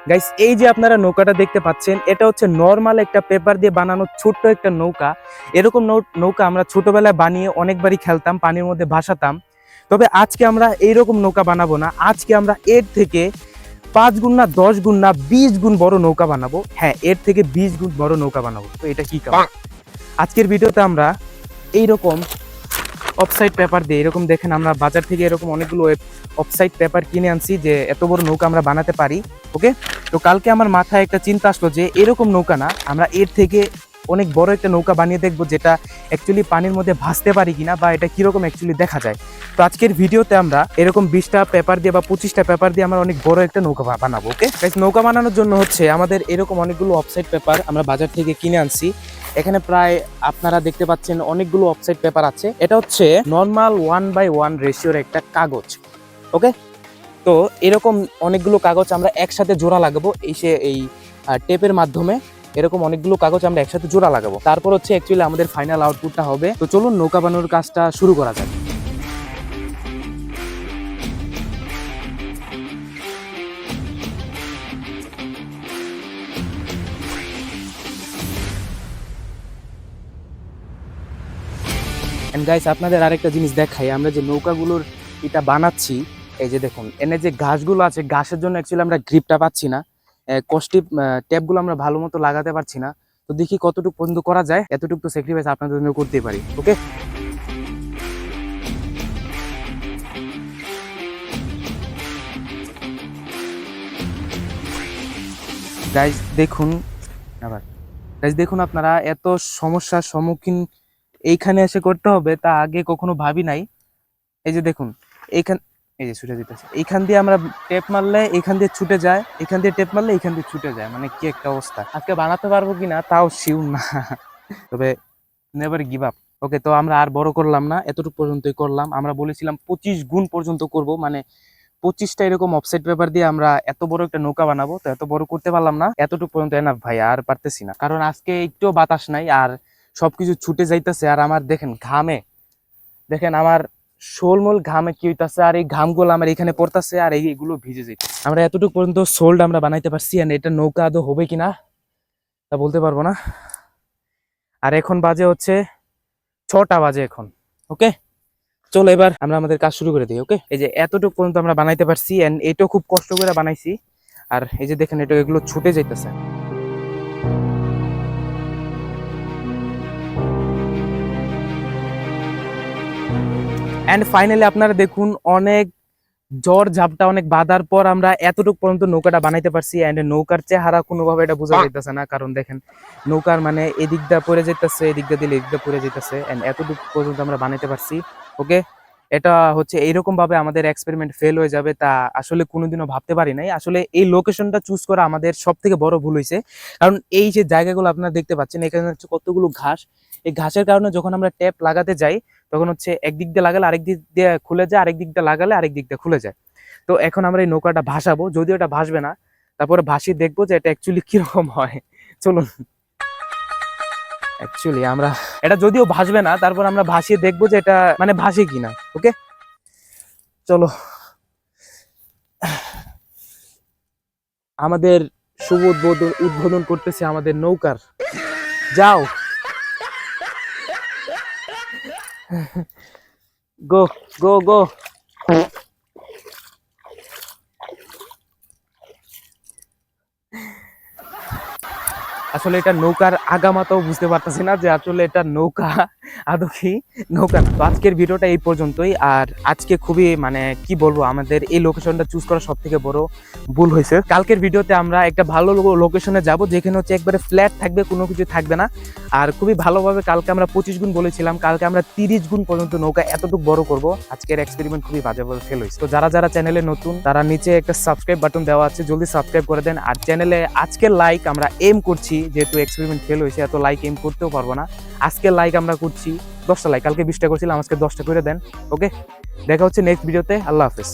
Guys এই যে আপনারা নৌকাটা দেখতে পাচ্ছেন, এটা হচ্ছে নরমাল একটা পেপার দিয়ে বানানো ছোট্ট একটা নৌকা। এরকম নৌকা আমরা ছোটবেলায় বানিয়ে অনেকবারই খেলতাম, পানির মধ্যে ভাসাতাম। তবে আজকে আমরা এইরকম নৌকা বানাবো না, আজকে আমরা এর থেকে 5 গুণ না 10 গুণ না 20 গুণ বড় নৌকা বানাবো। হ্যাঁ, এর থেকে 20 গুণ বড় নৌকা বানাবো। তো এটা কি কারণ? আজকের ভিডিওতে আমরা এইরকম অফসাইড পেপার দিয়ে, এরকম দেখেন আমরা বাজার থেকে এরকম অনেকগুলো অফসাইড পেপার কিনে আনছি যে এত বড় নৌকা আমরা বানাতে পারি। ওকে, তো কালকে আমার মাথায় একটা চিন্তা আসলো যে এরকম নৌকা না, আমরা এর থেকে অনেক বড় একটা নৌকা বানিয়ে দেখবো, যেটা অ্যাকচুয়ালি পানির মধ্যে ভাসতে পারি কিনা বা এটা কিরকম অ্যাকচুয়ালি দেখা যায়। তো আজকের ভিডিওতে আমরা এরকম 20টা পেপার দিয়ে বা 25টা পেপার দিয়ে আমরা অনেক বড় একটা নৌকা বানাবো। ওকে গাইস, নৌকা বানানোর জন্য হচ্ছে আমাদের এরকম অনেকগুলো অফসাইড পেপার আমরা বাজার থেকে কিনে আনছি। এখানে প্রায় আপনারা দেখতে পাচ্ছেন অনেকগুলো অফসাইড পেপার আছে। এটা হচ্ছে নর্মাল 1/1 রেশিওর একটা কাগজ। ওকে, তো এরকম অনেকগুলো কাগজ আমরা একসাথে জোড়া লাগাবো এই টেপের মাধ্যমে। এরকম অনেকগুলো কাগজ আমরা একসাথে জোড়া লাগাবো, তারপর হচ্ছে অ্যাকচুয়ালি আমাদের ফাইনাল আউটপুটটা হবে। তো চলুন নৌকা বানানোর কাজটা শুরু করা যাক। এন্ড গাইস, আপনাদের আরেকটা জিনিস দেখাই, আমরা যে নৌকাগুলোর এটা বানাচ্ছি, এই যে দেখুন এনে যে ঘাসগুলো আছে, ঘাসের জন্য অ্যাকচুয়ালি আমরা গ্রিপটা পাচ্ছি না, কষ্টি ট্যাপগুলো আমরা ভালো মতো লাগাতে পারছি না। তো দেখি কতটুকু পর্যন্ত করা যায়, এতটুকু তো স্যাক্রিফাইস আপনাদের জন্য করতে পারি। ওকে গাইস, দেখুন আবার গাইস দেখুন, আপনারা এত সমস্যার সম্মুখীন এইখানে এসে করতে হবে তা আগে কখনো ভাবি নাই। এই যে দেখুন, এইখান এই যে ছুটে দিতেছে, এইখান দিয়ে আমরা টেপ মারলে এইখান দিয়ে ছুটে যায়, এখান দিয়ে টেপ মারলে এইখান দিয়ে ছুটে যায়, মানে কি একটা অবস্থা। আজকে বানাতে পারবো কিনা তাও শিওর না, তবে নেভার গিভ আপ। ওকে, তো আমরা আর বড় করলাম না, এতটুকু পর্যন্তই করলাম। আমরা বলেছিলাম 25 গুণ পর্যন্ত করব, মানে 25টা এরকম অফসাইড পেপার দিয়ে আমরা এত বড় একটা নৌকা বানাবো। তো এত বড় করতে পারলাম না, এতটুকু পর্যন্ত এনাফ ভাই, আর পারতেছি না, কারণ আজকে একটু বাতাস নাই আর সবকিছু ছুটে যাইতেছে। আর আমার দেখেন ঘামে, দেখেন আমার শোলমোল ঘামে কি হইতাছে, আর এই ঘামগুলো আমার এখানে পড়তেছে আর এইগুলো ভিজে যাইতে। আমরা এতটুকু পর্যন্ত সোল্ড আমরা বানাইতে পারছি, আর এটা নৌকা আদৌ হবে কিনা তা বলতে পারবো না। আর এখন বাজে হচ্ছে 6টা বাজে এখন। ওকে, চলো এবার আমরা আমাদের কাজ শুরু করে দিই। ওকে, এই যে এতটুকু পর্যন্ত আমরা বানাইতে পারছি, এন্ড এটাও খুব কষ্ট করে বানাইছি। আর এই যে দেখেন এটা এগুলো ছুটে যাইতেছে। এন্ড ফাইনালি আপনারা দেখুন, অনেক ঝড় ঝাপটা অনেক বাধার পর আমরা এতটুকু পর্যন্ত নৌকাটা বানাইতে পারছি। এন্ড নৌকার চেহারা কোনোভাবে এটা বোঝা যাইতেছে না, কারণ দেখেন নৌকার মানে এদিক দিয়ে পড়ে যাইতেছে, এদিক দিয়ে দিলে এদিক দিয়ে পড়ে যাইতেছে। এন্ড এতটুকু পর্যন্ত আমরা বানাইতে পারছি। ওকে, এটা হচ্ছে এইরকম ভাবে আমাদের এক্সপেরিমেন্ট ফেল হয়ে যাবে তা আসলে কোনোদিনও ভাবতে পারি নাই। আসলে এই লোকেশনটা চুজ করা আমাদের সব থেকে বড় ভুল হয়েছে, কারণ এই যে জায়গাগুলো আপনারা দেখতে পাচ্ছেন, এখানে হচ্ছে কতগুলো ঘাস। এই ঘাসের কারণে যখন আমরা ট্যাপ লাগাতে যাই, তখন হচ্ছে একদিক দিয়ে লাগালে আরেক দিক দিয়ে খুলে যায়, আরেক দিক দিয়ে লাগালে আরেক দিক দিয়ে খুলে যায়। তো এখন আমরা এই নৌকাটা ভাসাবো, যদিও এটা ভাসবে না, তারপরে ভাসিয়ে দেখবো যে এটা অ্যাকচুয়ালি কিরকম হয়। চলুন, অ্যাকচুয়ালি আমরা এটা যদিও ভাসবে না, তারপর আমরা ভাসিয়ে দেখবো যে এটা মানে ভাসে কিনা। ওকে, চলো। আমাদের শুভ উদ্বোধন করতেছে আমাদের নৌকার। যাও, গো গো গো। আসলে এটা নৌকার আগামাতাও বুঝতে পারতেছি না যে আসলে এটা নৌকা আদৌ কি নৌকা না। তো আজকের ভিডিওটা এই পর্যন্তই। আর আজকে খুবই মানে কি বলবো, আমাদের এই লোকেশনটা চুজ করা সব থেকে বড় ভুল হয়েছে। কালকের ভিডিওতে আমরা একটা ভালো লোকেশনে যাব, যেখানে হচ্ছে একবারে ফ্ল্যাট থাকবে, কোনো কিছু থাকবে না। আর খুবই ভালোভাবে কালকে আমরা 25 গুণ বলেছিলাম, কালকে আমরা 30 গুণ পর্যন্ত নৌকা এতটুকু বড় করব। আজকের এক্সপেরিমেন্ট খুবই বাজেভাবে ফেল হয়েছে। তো যারা যারা চ্যানেলে নতুন, তারা নিচে একটা সাবস্ক্রাইব বাটন দেওয়া আছে, জলদি সাবস্ক্রাইব করে দেন। আর চ্যানেলে আজকের লাইক আমরা এম করছি, যেহেতু এক্সপেরিমেন্ট ফেল হয়েছে, এত লাইক এম করতেও পারবো না। আজকের লাইক আমরা করছি 10টা লাইক, কালকে 20টা করছিলাম, আজকে 10টা করে দেন। ওকে, দেখা হচ্ছে নেক্সট ভিডিওতে। আল্লাহ হাফেজ।